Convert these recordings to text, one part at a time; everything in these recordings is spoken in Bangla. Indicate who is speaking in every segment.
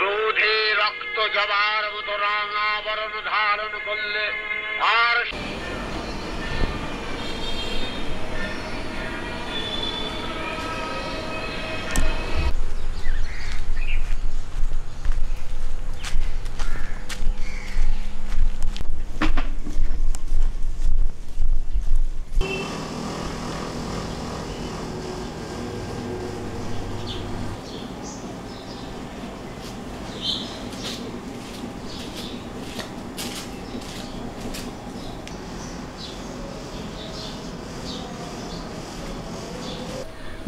Speaker 1: রোধে রক্ত জবার মতো রাঙা বরণ ধারণ করলে আর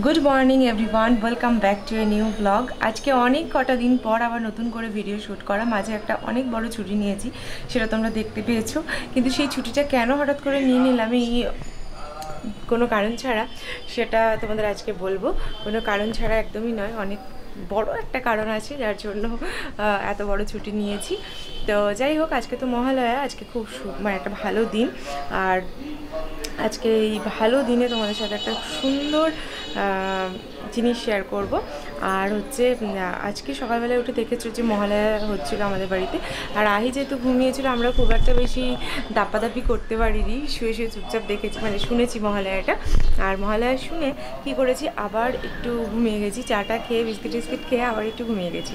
Speaker 2: good morning everyone welcome back to a new blog. आज के अनेक कटा दिन पर आबार नतून करे भिडियो शूट करा माझे एक अनेक बड़ो छुट्टी निয়েছি সেটা তোমরা দেখতে পেয়েছো, কিন্তু সেই ছুটিটা কেন হঠাৎ করে নিয়ে নিলাম এই কোনো কারণ ছাড়া সেটা তোমাদের আজকে বলবো। কোনো কারণ ছাড়া একদমই নয়, অনেক বড় একটা কারণ আছে যার জন্য এত বড় ছুটি নিয়েছি। তো যাই হোক, আজকে তো মহালয়া, আজকে খুব মানে একটা ভালো দিন। আর আজকে এই ভালো দিনে তোমাদের সাথে একটা সুন্দর জিনিস শেয়ার করব। আর হচ্ছে আজকে সকালবেলায় উঠে দেখেছো যে মহালয়া হচ্ছিলো আমাদের বাড়িতে। আর আহি যেহেতু ঘুমিয়েছিল, আমরা খুব একটা বেশি দাপাদাপি করতে পারিনি, শুয়ে শুয়ে চুপচাপ দেখেছি, মানে শুনেছি মহালয়াটা। আর মহালয়া শুনে কি করেছি, আবার একটু ঘুমিয়ে গেছি, চাটা খেয়ে বিস্কিট টিস্কিট খেয়ে আবার একটু ঘুমিয়ে গেছি।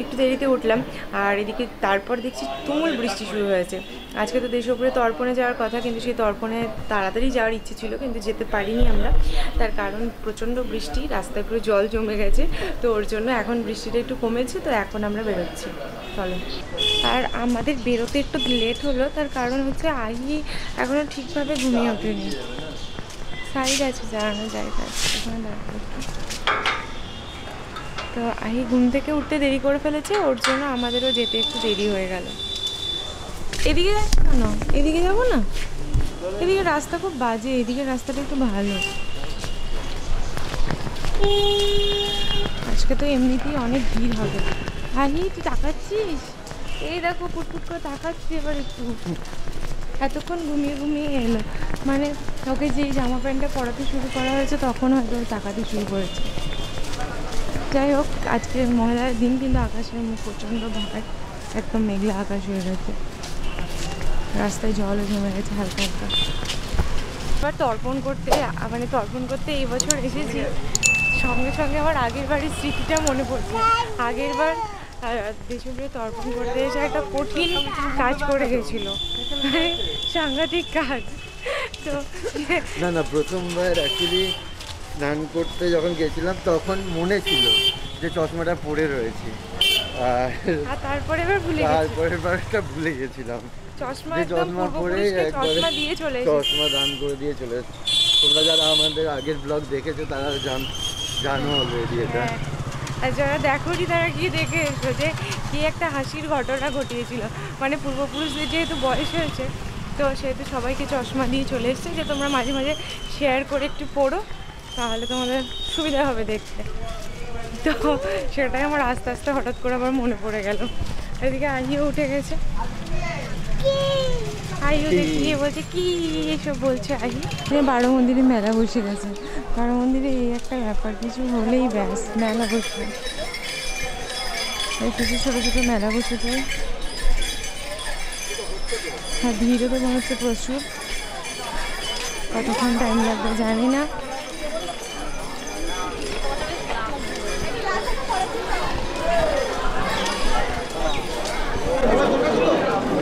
Speaker 2: একটু দেরিতে উঠলাম। আর এদিকে তারপর দেখছি তুমুল বৃষ্টি শুরু হয়েছে। আজকে তো দেশপ্রে তর্পণে যাওয়ার কথা, কিন্তু সেই তর্পণে তাড়াতাড়ি যাওয়ার ইচ্ছে ছিল, কিন্তু যেতে পারিনি আমরা। তার কারণ প্রচণ্ড বৃষ্টি, রাস্তায় পুরো জল জমে গেছে। তো ওর জন্য এখন বৃষ্টিটা একটু কমেছে, তো এখন আমরা বেরোচ্ছি। চলো। আর আমাদের বেরোতে একটু লেট হলো, তার কারণ হচ্ছে আহি এখনও ঠিকভাবে ঘুমিয়ে ওঠেনি। সাইড আছে, দাঁড়ানো জায়গা আছে, ওখানে দাঁড়ানো। তো আহি ঘুম থেকে উঠতে দেরি করে ফেলেছে, ওর জন্য আমাদেরও যেতে একটু দেরি হয়ে গেল। এদিকে যাবো না, এদিকে যাবো না, এদিকে রাস্তা খুব বাজে, এদিকে রাস্তাটা একটু ভালো। আজকে তো এমনিতেই অনেক ভিড় হবে। আহি তুই তাকাচ্ছিস, এই দেখো পুটপুট করে তাকাচ্ছি। এবার একটু এতক্ষণ ঘুমিয়ে ঘুমিয়ে এলো, মানে ওকে যেই জামা প্যান্টটা পরাতে শুরু করা হয়েছে তখন হয়তো তাকাতে শুরু করেছে। যাই হোক, আজকে মহালয়ার দিন, কিন্তু আকাশের মুখ প্রচণ্ড ভার, একদম মেঘলা আকাশ হয়ে গেছে, রাস্তায় জলও জমে গেছে হালকা হালকা। এবার তর্পণ করতে এই বছর এসেছি, সঙ্গে সঙ্গে আমার আগের বাড়ির স্মৃতিটা মনে পড়ছে। আগের বার দেশপ্রে তর্পণ করতে এসে একটা কঠিন কাজ করে গেছিল, সাংঘাতিক কাজ। তো
Speaker 3: না প্রথমবার অ্যাকচুয়ালি স্নান করতে যখন গেছিলাম তখন মনে ছিল যে চশমাটা পরে রয়েছে,
Speaker 2: আর তারপরে এবার
Speaker 3: ভুলে গেছিলাম।
Speaker 2: চশমা
Speaker 3: পরে
Speaker 2: চশমা দিয়ে চলে
Speaker 3: চশমা দান করে দিয়ে চলে এসেছি। তোমরা যারা আমাদের আগের ব্লগ দেখেছো তারা জানো অলরেডি এটা।
Speaker 2: আর যারা দেখোনি তারা গিয়ে দেখে এসো যে কি একটা হাসির ঘটনা ঘটিয়েছিল। মানে পূর্বপুরুষদের যেহেতু বয়স হয়েছে, তো সেহেতু সবাইকে চশমা দিয়ে চলে এসছে যে তোমরা মাঝে মাঝে শেয়ার করে একটু পড়ো, তাহলে তোমাদের সুবিধা হবে দেখতে। তো সেটাই আমার আস্তে আস্তে হঠাৎ করে আবার মনে পড়ে গেল। এদিকে আহিও উঠে গেছে, আহিও দেখিয়ে বলছে কি এসব বলছে। আহি বারো মন্দিরে মেলা বসে গেছে, বারো মন্দিরে এই একটা ব্যাপার, কিছু হলেই ব্যাস মেলা বসবে। এই কিছু ছোটো ছোটো মেলা বসেছে, আর ভিড়ও তো মনে হচ্ছে প্রচুর। কতক্ষণ টাইম লাগবে জানি না।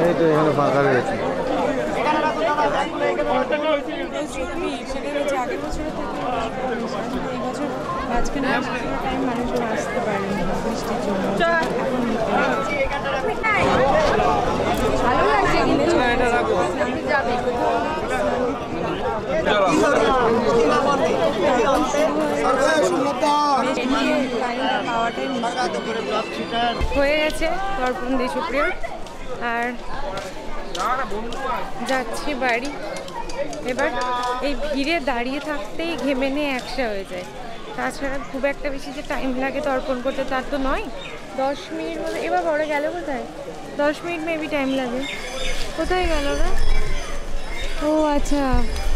Speaker 3: এই তো এখানে ফাঁকা রয়েছে।
Speaker 2: আগের বছরের থেকে এই বছর মাঝখানে টাইম মানুষজন আসতে পারেনি বৃষ্টির জন্য। ভালো লাগছে, কিন্তু হয়ে গেছে তর্পণ দেশপ্রিয়। আর যাচ্ছি বাড়ি। এবার এই ভিড়ে দাঁড়িয়ে থাকতেই ঘেমে নিয়ে একসা হয়ে যায়, তাছাড়া খুব একটা বেশি যে টাইম লাগে তর্পণ করতে তার তো নয়। 10 মিনিট মতো। এবার বড় গেল কোথায়, 10 মিনিট মেবি টাইম লাগে। কোথায় গেল না? ও আচ্ছা,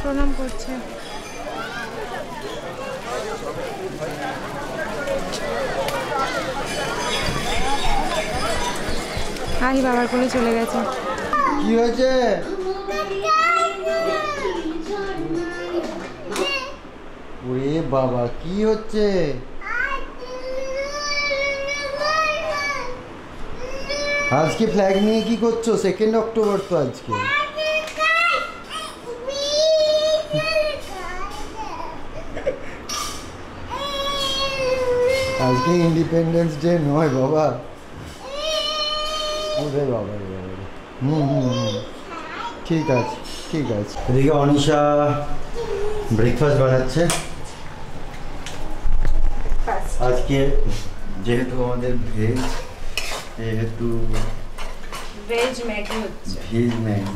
Speaker 2: প্রণাম করছে। আহি বাবার কোলে চলে গেছে।
Speaker 3: কি হয়েছে? ওরে বাবা, কি হচ্ছে? আজকে ফ্ল্যাগ নিয়ে কি করছো? 2 অক্টোবর তো আজকে। আজকে ইন্ডিপেন্ডেন্স ডে নয় বাবা। ওরে বাবা রে বাবা রে। ঠিক আছে ঠিক আছে। এদিকে অনিশা ব্রেকফাস্ট বানাচ্ছে। আজকে যেহেতু আমাদের ভেজ
Speaker 2: ম্যাগি হচ্ছে।
Speaker 3: ভেজ ম্যাগি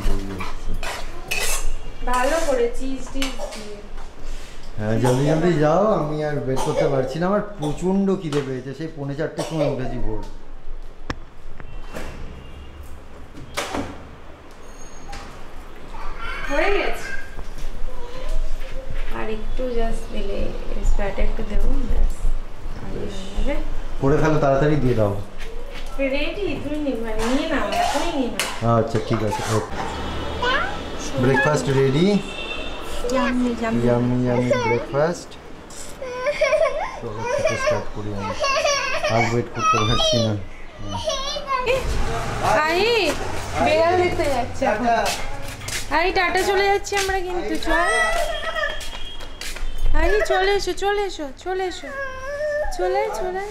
Speaker 2: ভালো করে চিজ টিজ দিয়ে।
Speaker 3: হ্যাঁ, জলদি জলদি যাও, আমি আর বের করতে পারছি না, আমার প্রচণ্ড খিদে পেয়েছে। সেই 4:45-র সময় উঠেছি ভোর।
Speaker 2: হয়ে গেছে, আর একটু জাস্ট দিলে স্প্যাটে একটু দেবো, ব্যাস
Speaker 3: করে ফেলো, তাড়াতাড়ি দিয়ে দাও।
Speaker 2: রেডি, তুমি নিয়ে নাও, এখনই নিয়ে নাও।
Speaker 3: আচ্ছা ঠিক আছে, okay. Breakfast ready.
Speaker 2: Yummy yummy
Speaker 3: yummy yummy breakfast. চলো খেতে স্টার্ট করি। আমি আর ওয়েট করতে পারছি না।
Speaker 2: আই বেড়াল দেখতে যাচ্ছে এখন। আই টাটা চলে যাচ্ছি আমরা কিন্তু, চল আই চলে এসো চলে এসো চলে এসো চলে চলে।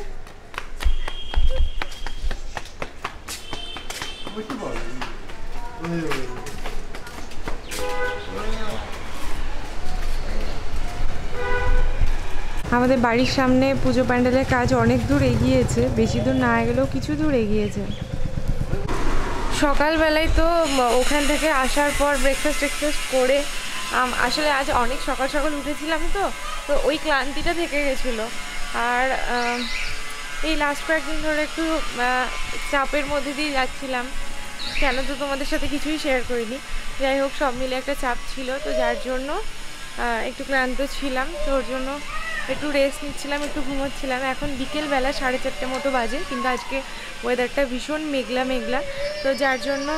Speaker 2: আমাদের বাড়ির সামনে পুজো প্যান্ডেলের কাজ অনেক দূর এগিয়েছে, বেশি দূর না গেলেও কিছু দূর এগিয়েছে। সকালবেলায় তো ওখান থেকে আসার পর ব্রেকফাস্ট করে আসলে আজ অনেক সকাল সকাল উঠেছিলাম, তো ওই ক্লান্তিটা থেকে গেছিলো। আর এই লাস্ট কয়েকদিন ধরে একটু চাপের মধ্যে দিয়ে যাচ্ছিলাম, কেন তো তোমাদের সাথে কিছুই শেয়ার করিনি। যাই হোক, সব মিলে একটা চাপ ছিল, তো যার জন্য একটু ক্লান্ত ছিলাম, তো ওর জন্য একটু রেস্ট নিচ্ছিলাম, একটু ঘুমোচ্ছিলাম। এখন বিকেলবেলা 4:30 মতো বাজে, কিন্তু আজকে ওয়েদারটা ভীষণ মেঘলা মেঘলা, তো যার জন্য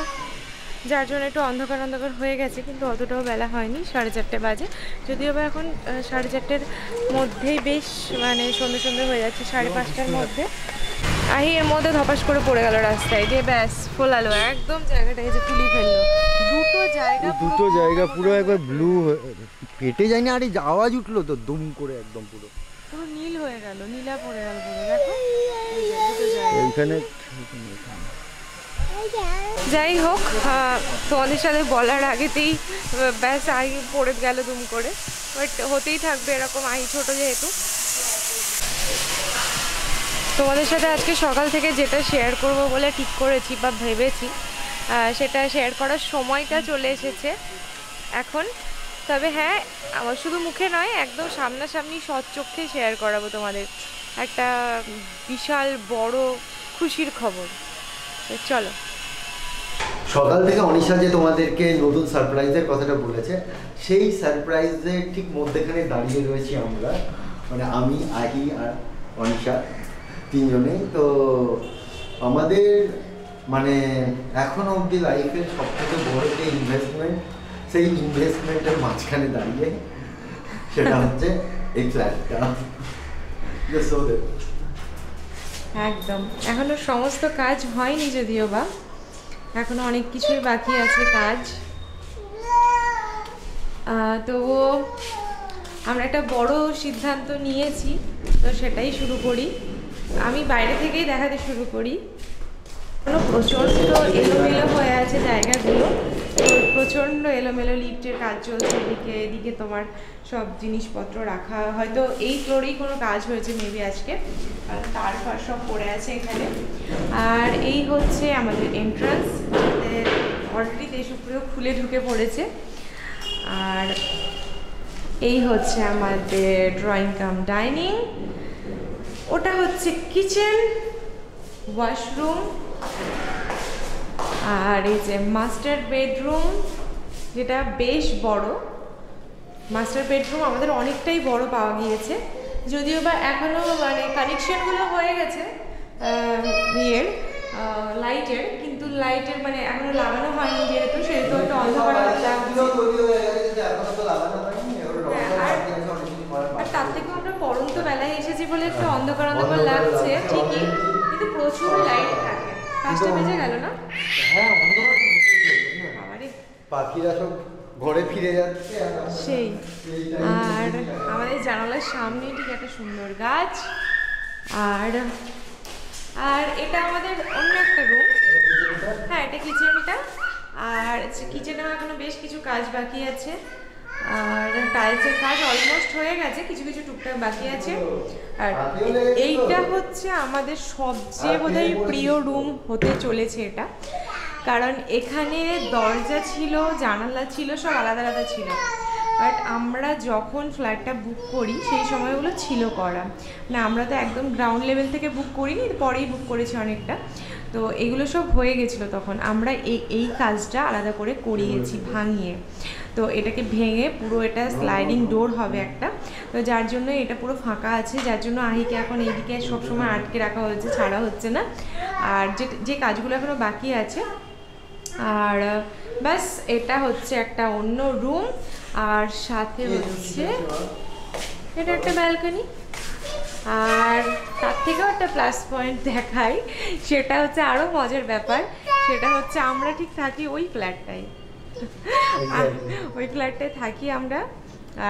Speaker 2: একটু অন্ধকার অন্ধকার হয়ে গেছে, কিন্তু অতটাও বেলা হয়নি, 4:30 বাজে। যদিও বা এখন 4:30-র মধ্যেই বেশ মানে সন্ধ্যে সন্ধ্যে হয়ে যাচ্ছে, 5:30টার মধ্যে। আহি এর মধ্যে ধপাস করে পড়ে গেল রাস্তায় দিয়ে, ব্যাস ফোলালো একদম, জায়গাটা এই যে ফুলি ফেললো। দুটো জায়গা পুরো
Speaker 3: একবার ব্লু পেটে যায়নি, আর এই আওয়াজ উঠলো তো দুম করে, একদম পুরো
Speaker 2: নীল হয়ে গেল, নীলা পড়ে গেল পুরো, দেখো
Speaker 3: এইখানে।
Speaker 2: যাই হোক, তোমাদের সাথে বলার আগেতেই ব্যাস আহি পড়ে গেল দুম করে, বাট হতেই থাকবে এরকম, আহি ছোট যেহেতু। তোমাদের সাথে আজকে সকাল থেকে যেটা শেয়ার করব বলে ঠিক করেছি বা ভেবেছি, সেটা শেয়ার করার সময়টা চলে এসেছে এখন। তবে হ্যাঁ, আমার শুধু মুখে নয়, একদম সামনাসামনি সচক্ষে শেয়ার করাবো তোমাদের একটা বিশাল বড় খুশির খবর। চলো।
Speaker 3: সকাল থেকে অনিশা যে তোমাদেরকে নতুন সারপ্রাইজের কথাটা বলেছে, সেই সারপ্রাইজের ঠিক মধ্যেখানে দাঁড়িয়ে রয়েছি আমরা, মানে আমি, আহি আর অনিশা, তিনজনেই। তো আমাদের মানে এখনো অবধি লাইফের সবথেকে বড় যে ইনভেস্টমেন্ট, সেই ইনভেস্টমেন্টের মাঝখানে দাঁড়িয়ে, সেটা হচ্ছে এই ফ্ল্যাটটা।
Speaker 2: একদম এখনো সমস্ত কাজ হয়নি, যদিও বা এখনো অনেক কিছুই বাকি আছে কাজ। তবুও আমরা একটা বড় সিদ্ধান্ত নিয়েছি, তো সেটাই শুরু করি। আমি বাইরে থেকেই দেখাতে শুরু করি। প্রচণ্ড এলোমেলো হয়ে আছে জায়গাগুলো, প্রচণ্ড এলোমেলো, লিফটের কাজ চলছে এদিকে তোমার সব জিনিসপত্র রাখা, হয়তো এই ফ্লোরেই কোনো কাজ হয়েছে মেবি আজকে, কারণ তার ফার সব পড়ে আছে এখানে। আর এই হচ্ছে আমাদের এন্ট্রান্স, অলরেডি দেশপ্রিয় খুলে ঢুকে পড়েছে। আর এই হচ্ছে আমাদের ড্রয়িং কাম ডাইনিং, ওটা হচ্ছে কিচেন, ওয়াশরুম, আর এই যে মাস্টার বেডরুম, যেটা বেশ বড়। মাস্টার বেডরুম আমাদের অনেকটাই বড় পাওয়া গিয়েছে, যদিও বা এখনও মানে কানেকশনগুলো হয়ে গেছে বিয়ের, লাইটের, কিন্তু লাইটের মানে এখনো লাগানো হয়নি যেহেতু, সেহেতু একটু অন্ধকার লাগছে। আর তার থেকেও আমরা পরন্ত বেলায় এসেছি বলে একটু অন্ধকার অন্ধকার লাগছে ঠিকই, কিন্তু প্রচুর লাইট থাকে। 5টা বেজে গেল না?
Speaker 3: হ্যাঁ, অন্ধকার
Speaker 2: বাবারে,
Speaker 3: পাখিরা সব ঘরে ফিরে যাচ্ছে।
Speaker 2: সেই। আর আমাদের জানালার সামনে ঠিক একটা সুন্দর গাছ। আর আর এটা আমাদের অন্য একটা রুম। হ্যাঁ, এটা কিচেনটা। আর কিচেনেও এখনো বেশ কিছু কাজ বাকি আছে। আর টাইলসের কাজ অলমোস্ট হয়ে গেছে, কিছু কিছু টুকটাক বাকি আছে। আর এইটা হচ্ছে আমাদের সবচেয়ে বোধহয় প্রিয় রুম হতে চলেছে এটা, কারণ এখানে দরজা ছিল, জানালা ছিল, সব আলাদা আলাদা ছিল। বাট আমরা যখন ফ্ল্যাটটা বুক করি সেই সময়গুলো ছিল করা, মানে আমরা তো একদম গ্রাউন্ড লেভেল থেকে বুক করিনি, পরেই বুক করেছি অনেকটা। তো এগুলো সব হয়ে গেছিলো, তখন আমরা এই কাজটা আলাদা করে করিয়েছি ভাঙিয়ে। তো এটাকে ভেঙে পুরো এটা স্লাইডিং ডোর হবে একটা, তো যার জন্য এটা পুরো ফাঁকা আছে, যার জন্য আহিকে এখন এইদিকে সবসময় আটকে রাখা হয়েছে, ছাড়া হচ্ছে না। আর যে কাজগুলো এখনও বাকি আছে। আর ব্যাস, এটা হচ্ছে একটা অন্য রুম। আর সাথে হচ্ছে এটা একটা ব্যালকনি। আর তার থেকেও একটা প্লাস পয়েন্ট দেখাই, সেটা হচ্ছে আরও মজার ব্যাপার, সেটা হচ্ছে আমরা ঠিক থাকি ওই ফ্ল্যাটটাই, ওই ফ্ল্যাটটায় থাকি আমরা।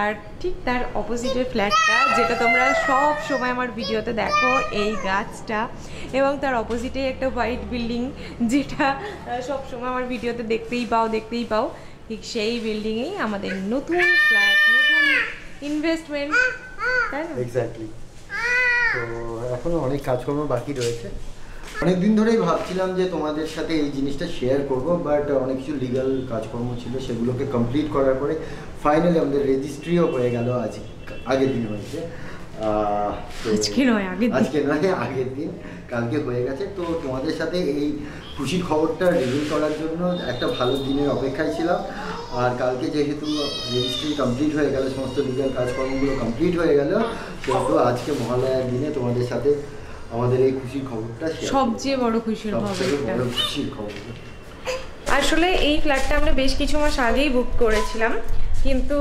Speaker 2: আর ঠিক তার অপোজিটের ফ্ল্যাটটা, যেটা তোমরা সব সময় আমার ভিডিওতে দেখো, এই গাছটা, এবং তার অপোজিটে একটা হোয়াইট বিল্ডিং, যেটা সব সময় আমার ভিডিওতে দেখতেই পাও, ঠিক সেই বিল্ডিংয়েই আমাদের নতুন ফ্ল্যাট, নতুন ইনভেস্টমেন্ট, তাই না?
Speaker 3: এক্স্যাক্টলি। তো এখনো অনেক কাজকর্ম বাকি রয়েছে। অনেকদিন ধরেই ভাবছিলাম যে তোমাদের সাথে এই জিনিসটা শেয়ার করব, বাট অনেক কিছু লিগ্যাল কাজকর্ম ছিল, সেগুলোকে কমপ্লিট করার পরে ফাইনালি আমাদের রেজিস্ট্রিও হয়ে গেল। আগের দিন হয়েছে,
Speaker 2: আজকে নয়
Speaker 3: আগের দিন, কালকে হয়ে গেছে। তো তোমাদের সাথে এই খুশির খবরটা রিভিল করার জন্য একটা ভালো দিনের অপেক্ষায় ছিলাম। আর কালকে যেহেতু রেজিস্ট্রি কমপ্লিট হয়ে গেল, সমস্ত লিগ্যাল কাজকর্মগুলো কমপ্লিট হয়ে গেল, সেহেতু আজকে মহালয়ার দিনে তোমাদের সাথে আমাদের এই খুশির খবরটা,
Speaker 2: সবচেয়ে বড় খুশির
Speaker 3: খবর।
Speaker 2: আসলে এই ফ্ল্যাটটা আমরা বেশ কিছু মাস আগেই বুক করেছিলাম, কিন্তু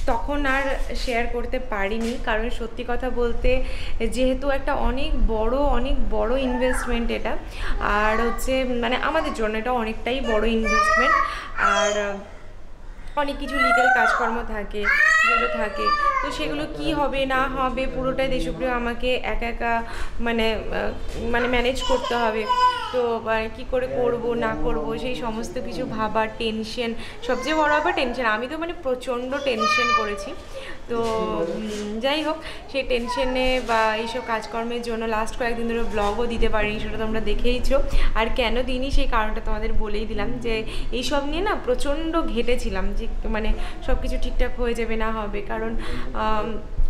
Speaker 2: তখন আর শেয়ার করতে পারিনি, কারণ সত্যি কথা বলতে যেহেতু একটা অনেক বড় ইনভেস্টমেন্ট এটা, আর হচ্ছে মানে আমাদের জন্য এটা অনেকটাই বড় ইনভেস্টমেন্ট। আর অনেক কিছু লিগ্যাল কাজকর্ম থাকে, যেগুলো থাকে, তো সেগুলো কি হবে না হবে পুরোটাই দেশপ্রিয় আমাকে একা মানে ম্যানেজ করতে হবে। তো কি করে করব না করব সেই সমস্ত কিছু ভাবার টেনশন, সবচেয়ে বড় ব্যাপার টেনশন। আমি তো মানে প্রচণ্ড টেনশন করেছি। তো যাই হোক, সেই টেনশনে বা এইসব কাজকর্মের জন্য লাস্ট কয়েকদিন ধরে ব্লগও দিতে পারিনি, সেটা তোমরা দেখেইছো। আর কেন দিইনি সেই কারণটা তোমাদের বলেই দিলাম, যে এইসব নিয়ে না প্রচণ্ড ঘেটেছিলাম, যে মানে সব কিছু ঠিকঠাক হয়ে যাবে না হবে, কারণ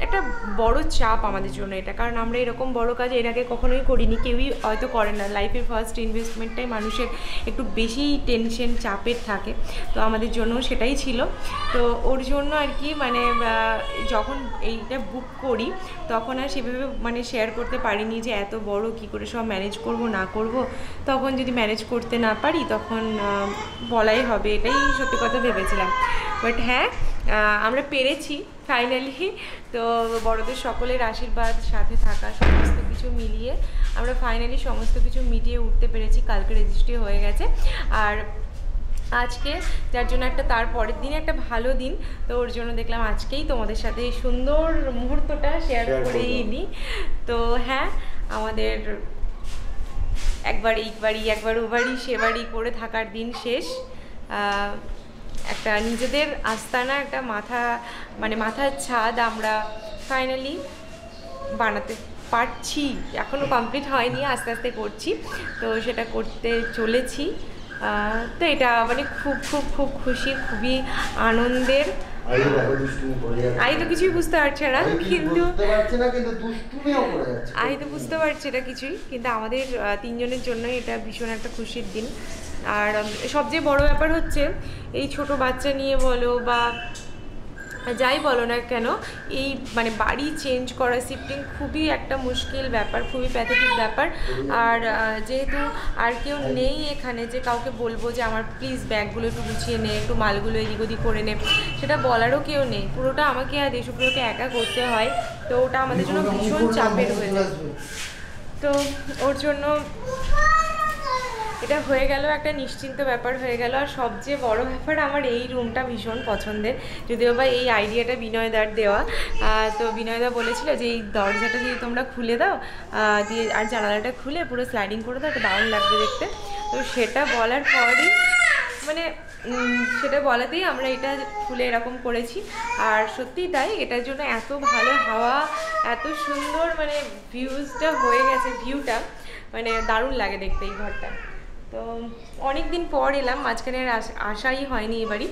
Speaker 2: একটা বড় চাপ আমাদের জন্য এটা, কারণ আমরা এরকম বড় কাজ এর আগে কখনোই করিনি, কেউই হয়তো করে না। লাইফের ফার্স্ট ইনভেস্টমেন্টটাই মানুষের একটু বেশি টেনশন চাপের থাকে, তো আমাদের জন্য সেটাই ছিল। তো ওর জন্য আর কি মানে যখন এইটা বুক করি তখন আর সেভাবে মানে শেয়ার করতে পারিনি যে এত বড় কি করে সব ম্যানেজ করব না করব। তখন যদি ম্যানেজ করতে না পারি তখন বলাই হবে, এটাই সত্যি কথা ভেবেছিলাম। বাট হ্যাঁ, আমরা পেরেছি ফাইনালি। তো বড়দের সকলের আশীর্বাদ সাথে থাকা সমস্ত কিছু মিলিয়ে আমরা ফাইনালি সমস্ত কিছু মিটিয়ে উঠতে পেরেছি। কালকে রেজিস্ট্রি হয়ে গেছে, আর আজকে যার জন্য একটা তার পরের দিনে একটা ভালো দিন, তো ওর জন্য দেখলাম আজকেই তোমাদের সাথে এই সুন্দর মুহূর্তটা শেয়ার করেই নিই। তো হ্যাঁ, আমাদের একবার এই বাড়ি একবার ও বাড়ি সে বাড়ি করে থাকার দিন শেষ। একটা নিজেদের আস্তানা, একটা মাথার ছাদ আমরা ফাইনালি বানাতে পারছি। এখনও কমপ্লিট হয়নি, আস্তে আস্তে করছি, তো সেটা করতে চলেছি। তো এটা মানে খুব খুব খুব খুশি, খুবই আনন্দের। আই তো কিছুই বুঝতে পারছে না, কিন্তু আই তো বুঝতে পারছি না কিছুই, কিন্তু আমাদের তিনজনের জন্যই এটা ভীষণ একটা খুশির দিন। আর সবচেয়ে বড় ব্যাপার হচ্ছে এই ছোট বাচ্চা নিয়ে বলো বা যাই বলো না কেন এই মানে বাড়ি চেঞ্জ করা শিফটিং খুবই একটা মুশকিল ব্যাপার, খুবই প্যাথেটিক ব্যাপার। আর যেহেতু আর কেউ নেই এখানে যে কাউকে বলবো যে আমার প্লিজ ব্যাগগুলো একটু গুছিয়ে নে, একটু মালগুলো এদিক ওদিক করে নে, সেটা বলারও কেউ নেই। পুরোটা আমাকে আর দেশপ্রিয়কে একা করতে হয়, তো ওটা আমাদের জন্য ভীষণ চাপের হয়ে যায়। তো ওর জন্য এটা হয়ে গেল, একটা নিশ্চিন্ত ব্যাপার হয়ে গেল। আর সবচেয়ে বড় ব্যাপার আমার এই রুমটা ভীষণ পছন্দের, যদিও বা এই আইডিয়াটা বিনয়দার দেওয়া। তো বিনয়দা বলেছিল যে এই দরজাটা যদি তোমরা খুলে দাও দিয়ে আর জানালাটা খুলে পুরো স্লাইডিং করে দাও, এটা দারুণ লাগবে দেখতে। তো সেটা বলার পরই মানে সেটা বলাতেই আমরা এটা খুলে এরকম করেছি। আর সত্যিই তাই, এটার জন্য এত ভালো হাওয়া, এত সুন্দর মানে ভিউজটা হয়ে গেছে, ভিউটা মানে দারুণ লাগে দেখতে এই ঘরটা। তো অনেক দিন পর এলাম, মাঝখানে আসাই হয়নি এবারই।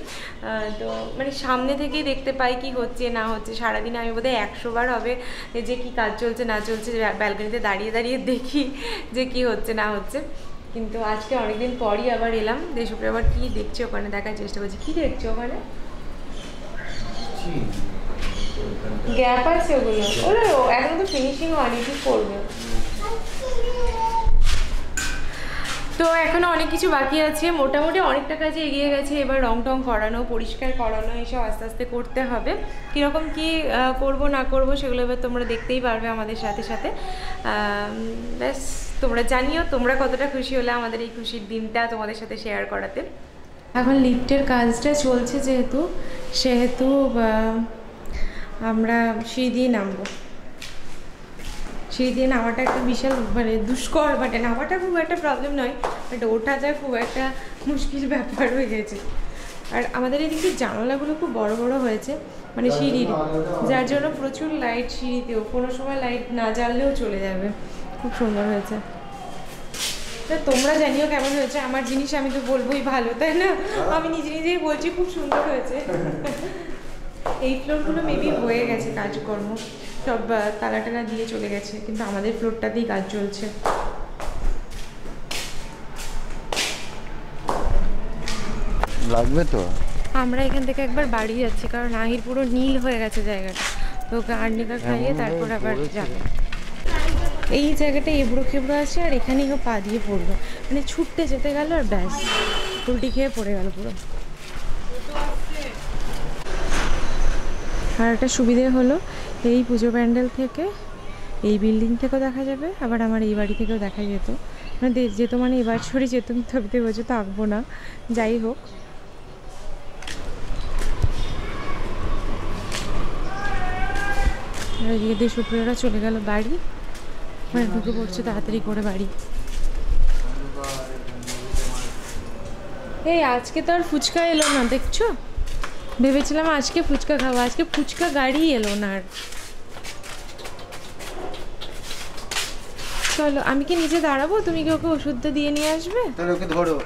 Speaker 2: তো মানে সামনে থেকেই দেখতে পাই কি হচ্ছে না হচ্ছে। সারাদিনে আমি বোধহয় 100 বার হবে যে কি কাজ চলছে না চলছে, ব্যালকনিতে দাঁড়িয়ে দাঁড়িয়ে দেখি যে কি হচ্ছে না হচ্ছে। কিন্তু আজকে অনেকদিন পরই আবার এলাম। দেশপ্রিয় আবার কী দেখছে ওখানে দেখার চেষ্টা করছি। কী দেখছো ওখানে? গ্যাপ আছে ওগুলো, ওগুলো এখন তো ফিনিশিং হয়নি, ঠিক করবে। তো এখনও অনেক কিছু বাকি আছে, মোটামুটি অনেকটা কাজে এগিয়ে গেছে। এবার রং টং করানো, পরিষ্কার করানো, এইসব আস্তে আস্তে করতে হবে। কীরকম কী করবো না করবো সেগুলো এবার তোমরা দেখতেই পারবে আমাদের সাথে সাথে। ব্যাস তোমরা জানিও তোমরা কতটা খুশি হলে আমাদের এই খুশির দিনটা তোমাদের সাথে শেয়ার করাতে। এখন লিফটের কাজটা চলছে সেহেতু আমরা সিঁড়ি দিয়ে নামবো। সিঁড়ি দিয়ে নামাটা একটা বিশাল মানে দুষ্কর, বাট নামাটা খুব একটা প্রবলেম নয়, বাট ওঠাটা খুব একটা মুশকিল ব্যাপার হয়ে গেছে। আর আমাদের এদিকে জানালাগুলো খুব বড় বড় হয়েছে মানে সিঁড়ির, যার জন্য প্রচুর লাইট সিঁড়িতেও, কোনো সময় লাইট না জ্বাললেও চলে যাবে। খুব সুন্দর হয়েছে। তোমরা জানিও কেমন হয়েছে আমার জিনিস, আমি তো বলবোই ভালো, তাই না? আমি নিজে নিজেই বলছি খুব সুন্দর হয়েছে। এই ফ্লোরগুলো মেবি হয়ে গেছে কাজকর্ম, সব তালা টালা দিয়ে চলে গেছে, কিন্তু আমাদের ফ্লোরটাতেই কাজ চলছে।
Speaker 3: লাগবে তো।
Speaker 2: আমরা এখান থেকে একবার বাড়ি যাচ্ছি, কারণ আহির পুরো নীল হয়ে গেছে জায়গাটা। তো ওকে আর্নিকা খাইয়ে তারপর আবার যাবে। এই জায়গাটা এবড়ো খেবড়ো আছে, আর এখানেই ও পা দিয়ে পড়লো, মানে ছুটতে যেতে গেল আর ব্যাস উল্টি খেয়ে পড়ে গেল পুরো। আর একটা সুবিধে হলো, এই পুজো প্যান্ডেল থেকে এই বিল্ডিং থেকেও দেখা যাবে, আবার আমার এই বাড়ি থেকেও দেখা যেত, মানে যেত মানে এবার ছড়ি যেত, তবে বলছে তো আঁকবো না। যাই হোক, এদিকে দেশপ্রিয়রা চলে গেল বাড়ি, মানে ঢুকে পড়ছে তাড়াতাড়ি করে বাড়ি। এই আজকে তো আর ফুচকা এলো না, দেখছো? ভেবেছিলাম আজকে ফুচকা খাবো, আজকে ফুচকা গাড়ি এলো না। আর চলো, আমি কি নিচে দাঁড়াবো? তুমি কি ওকে ওষুধটা দিয়ে নিয়ে আসবে?
Speaker 3: তাহলে ওকে ধরো,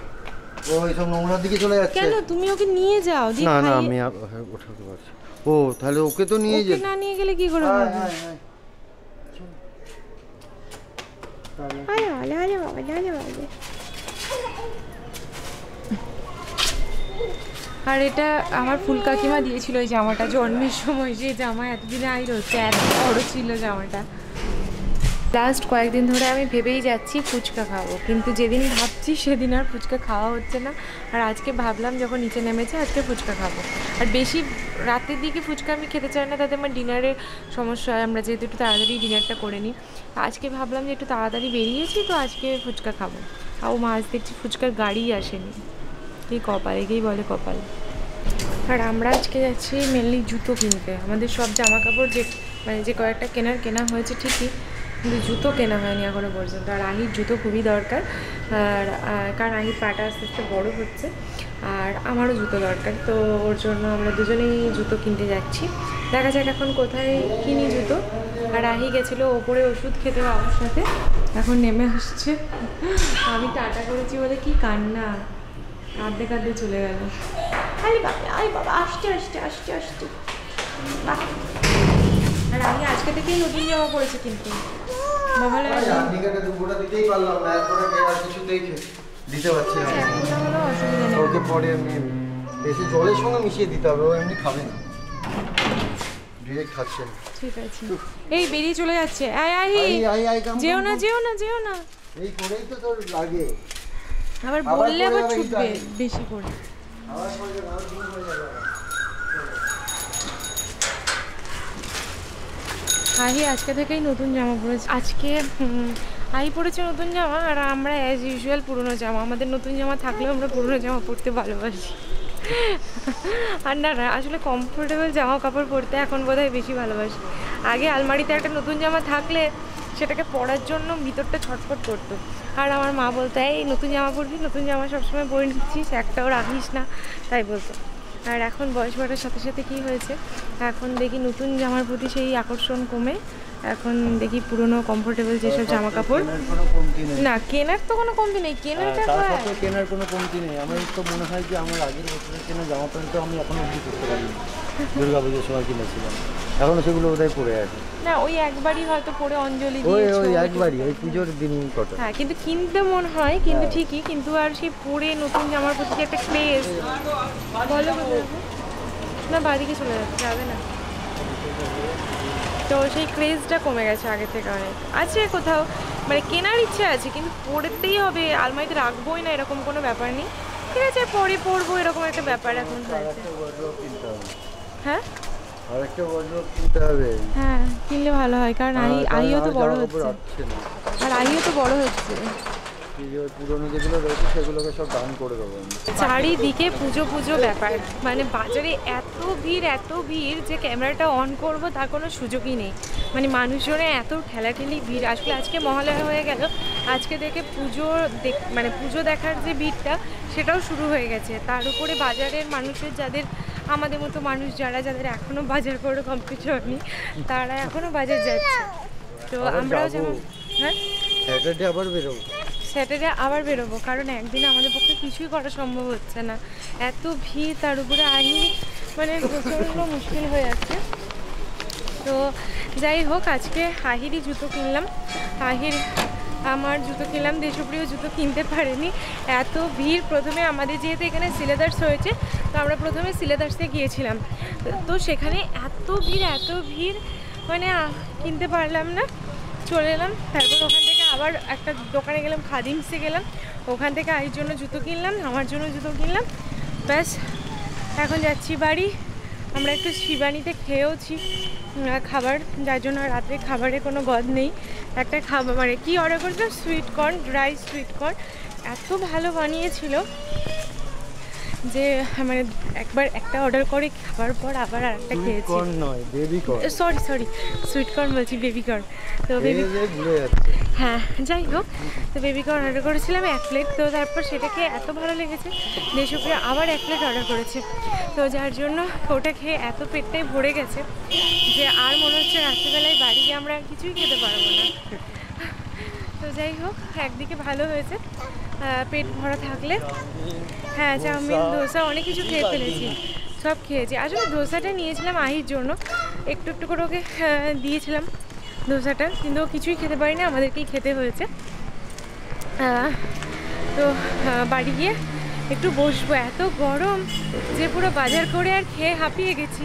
Speaker 3: ও এইসব নোংরার দিকে চলে যাচ্ছে।
Speaker 2: কেন? তুমি ওকে নিয়ে যাও।
Speaker 3: না না, আমি ওঠাতে পারছি। ও তাহলে ওকে তো নিয়ে যেতে,
Speaker 2: না নিয়ে গেলে কি করে হবে? আরে আরে আরে বাবা, আরে বাবা। আর এটা আমার ফুল কাকিমা দিয়েছিল এই জামাটা জন্মের সময়, যে জামা এতদিনে আই রয়েছে, এত বড় ছিল জামাটা। লাস্ট কয়েকদিন ধরে আমি ভেবেই যাচ্ছি ফুচকা খাবো, কিন্তু যেদিন ভাবছি সেদিন আর ফুচকা খাওয়া হচ্ছে না। আর আজকে ভাবলাম যখন নিচে নেমেছে আজকে ফুচকা খাবো। আর বেশি রাতের দিকে ফুচকা আমি খেতে চাই না, তাতে আমার ডিনারের সমস্যা হয়, আমরা যেহেতু একটু তাড়াতাড়ি ডিনারটা করে নিই। আজকে ভাবলাম যে একটু তাড়াতাড়ি বেরিয়েছি, তো আজকে ফুচকা খাবো। আর ও মাছ দেখছি ফুচকার গাড়িই আসেনি। এই কপাল, একেই বলে কপাল। আর আমরা আজকে যাচ্ছি মেনলি জুতো কিনতে। আমাদের সব জামা কাপড় মানে যে কয়েকটা কেনা হয়েছে ঠিকই, কিন্তু জুতো কেনা হয়নি এখনো পর্যন্ত। আর আহির জুতো খুবই দরকার, আর কারণ আহির পাটা আস্তে আস্তে বড়ো হচ্ছে, আর আমারও জুতো দরকার। তো ওর জন্য আমরা দুজনেই জুতো কিনতে যাচ্ছি। দেখা যাক এখন কোথায় কিনি জুতো। আর আহি গেছিলো ওপরে ওষুধ খেতে বাবার সাথে, এখন নেমে আসছে। আমি টাটা করেছি বলে কি কান্না, কাঁদতে কাঁদতে চলে গেল। আরে বাবা, আরে বাবা, আসতে আসতে আসতে আসতে। আর আমি আজকে থেকেই নতুন জামা পরেছি, কিন্তু দিতেই পারলাম না,
Speaker 3: দিতে পারছি না। ওকে পরে এমনি বেশি জলের সঙ্গে মিশিয়ে দিতে হবে, ও এমনি খাবে না। ডিরেক্ট খাচ্ছে না।
Speaker 2: ঠিক আছে, এই বেরিয়ে চলে যাচ্ছে। আয় আয়, যেও না যেও না যেও না।
Speaker 3: এই করেই তো তোর লাগে,
Speaker 2: আবার বললে আবার ছুটবে বেশি করে।
Speaker 3: আবার পড়ে যাবে, আবার দূর হয়ে যাবে।
Speaker 2: আহি আজকে থেকেই নতুন জামা পরেছে। আজকে আহি পরেছে নতুন জামা, আর আমরা অ্যাজ ইউজুয়াল পুরনো জামা। আমাদের নতুন জামা থাকলেও আমরা পুরনো জামা পরতে ভালোবাসি। আর না না, আসলে কমফোর্টেবল জামা কাপড় পরতে এখন বোধহয় বেশি ভালোবাসি। আগে আলমারিতে একটা নতুন জামা থাকলে সেটাকে পরার জন্য ভিতরটা ছটফট করতো। আর আমার মা বলতো, এই নতুন জামা পরবি, নতুন জামা সবসময় পরে নিচ্ছিস, একটাও রাখিস না, তাই বলতো। আর এখন বয়স বাড়ার সাথে সাথে কী হয়েছে, এখন দেখি নতুন জামার প্রতি সেই আকর্ষণ কমে এখন দেখি পুরনো কমফোর্টেবল যেসব জামা কাপড়। না, কেনার তো কোনো কমতি নেই, কেনাটা
Speaker 3: কেনার কোনো কমতি নেই। আমার তো মনে হয় যে আমার আগের বছরের কেনা জামা প্যান্ট আমি এখনো অবধি করতে পারিনি। দুর্গা পুজোর সময় কিনেছিলাম, এখনো সেগুলো বোধহয় পরে আছে।
Speaker 2: না, ওই একবারই হয়তো পরে অঞ্জলি
Speaker 3: ওই একবারই, ওই পুজোর দিন কটা।
Speaker 2: হ্যাঁ, কিন্তু কিনতে মন হয়, কিন্তু ঠিকই, কিন্তু আর সেই পরে নতুন জামার প্রতি যে একটা ক্রেজ। বলো না, বাড়িকে চলে যাবে না, তো সেই ক্রেজটা কমে গেছে আগে থেকে অনেক। আছে কোথাও মানে কেনার ইচ্ছে আছে, কিন্তু পড়তেই হবে, আলমারিতে রাখবোই না এরকম কোনো ব্যাপার নেই। ঠিক আছে, পরে পড়বো এরকম একটা ব্যাপার এখন হয়েছে। হ্যাঁ,
Speaker 3: আর একটা ওয়ার্ড্রপ কিনতে হবে।
Speaker 2: হ্যাঁ, কিনলে ভালো হয়, কারণ আইও তো বড় হচ্ছে, আর আইও তো বড় হচ্ছে।
Speaker 3: পুরোনো যেগুলো রয়েছে সেগুলোকে সব দান করে দেবো।
Speaker 2: চারিদিকে পুজো পুজো ব্যাপার, মানে বাজারে এত ভিড় যে ক্যামেরাটা অন করব তার কোনো সুযোগই নেই। মানে মানুষজনে এত ঠেলাঠেলি ভিড়। আসলে আজকে মহালয়া হয়ে গেল, আজকে থেকে মানে পুজো দেখার যে ভিড়টা সেটাও শুরু হয়ে গেছে। তার উপরে বাজারের মানুষের যাদের আমাদের মতো মানুষ যাদের এখনও বাজার করে কমপ্লিট হয়নি, তারা এখনও বাজার যাচ্ছে। তো আমরাও যেমন, হ্যাঁ, স্যাটারডে আবার বেরোবো, কারণ একদিনে আমাদের পক্ষে কিছুই করা সম্ভব হচ্ছে না, এত ভিড়। তার উপরে আহি মানে প্রচণ্ড মুশকিল হয়ে যাচ্ছে। তো যাই হোক, আজকে আহিরই জুতো কিনলাম। আমার জুতো কিনলাম, দেশপ্রিয় জুতো কিনতে পারেনি, এত ভিড়। প্রথমে আমাদের যেহেতু এখানে সিলেদার্স হয়েছে, তো আমরা প্রথমে সিলেদার্সে গিয়েছিলাম, তো সেখানে এত ভিড় মানে কিনতে পারলাম না, চলে এলাম। তারপর ওখান থেকে আবার একটা দোকানে গেলাম, খাদিমসে গেলাম, ওখান থেকে আইর জন্য জুতো কিনলাম, আমার জন্য জুতো কিনলাম। ব্যাস, এখন যাচ্ছি বাড়ি। আমরা একটু শিবানীতে খেয়েওছি খাবার, যার জন্য রাত্রে খাবারে কোনো গদ নেই। একটা খাবার মানে কী অর্ডার করেছিলাম, sweet corn, dry sweet corn, এত ভালো বানিয়েছিল যে মানে একবার একটা অর্ডার করে খাবার পর আবার আরেকটা খেয়েছি। সরি সুইট কর্ন বলছি, বেবি কর্ন। তো হ্যাঁ, যাই হোক, তো বেবি কর্ন অর্ডার করেছিলাম 1 প্লেট। তো তারপর সেটাকে এত ভালো লেগেছে, দেশপ্রিয় আবার 1 প্লেট অর্ডার করেছে। তো যার জন্য ওটা খেয়ে এত পেটটাই ভরে গেছে যে আর মনে হচ্ছে রাত্রিবেলায় বাড়ি গিয়ে আমরা আর কিছুই খেতে পারবো না। তো যাই হোক, একদিকে ভালো হয়েছে, পেট ভরা থাকলে। হ্যাঁ, চাউমিন, ধোসা, অনেক কিছু খেয়ে ফেলেছি, সব খেয়েছি। আসলে ধোসাটা নিয়েছিলাম আহির জন্য, একটু একটু করে ওকে দিয়েছিলাম ধোসাটা, কিন্তু ও কিছুই খেতে পারিনি, আমাদেরকেই খেতে হয়েছে। তো বাড়ি গিয়ে একটু বসবো, এত গরম যে পুরো বাজার করে আর খেয়ে হাঁপিয়ে গেছি।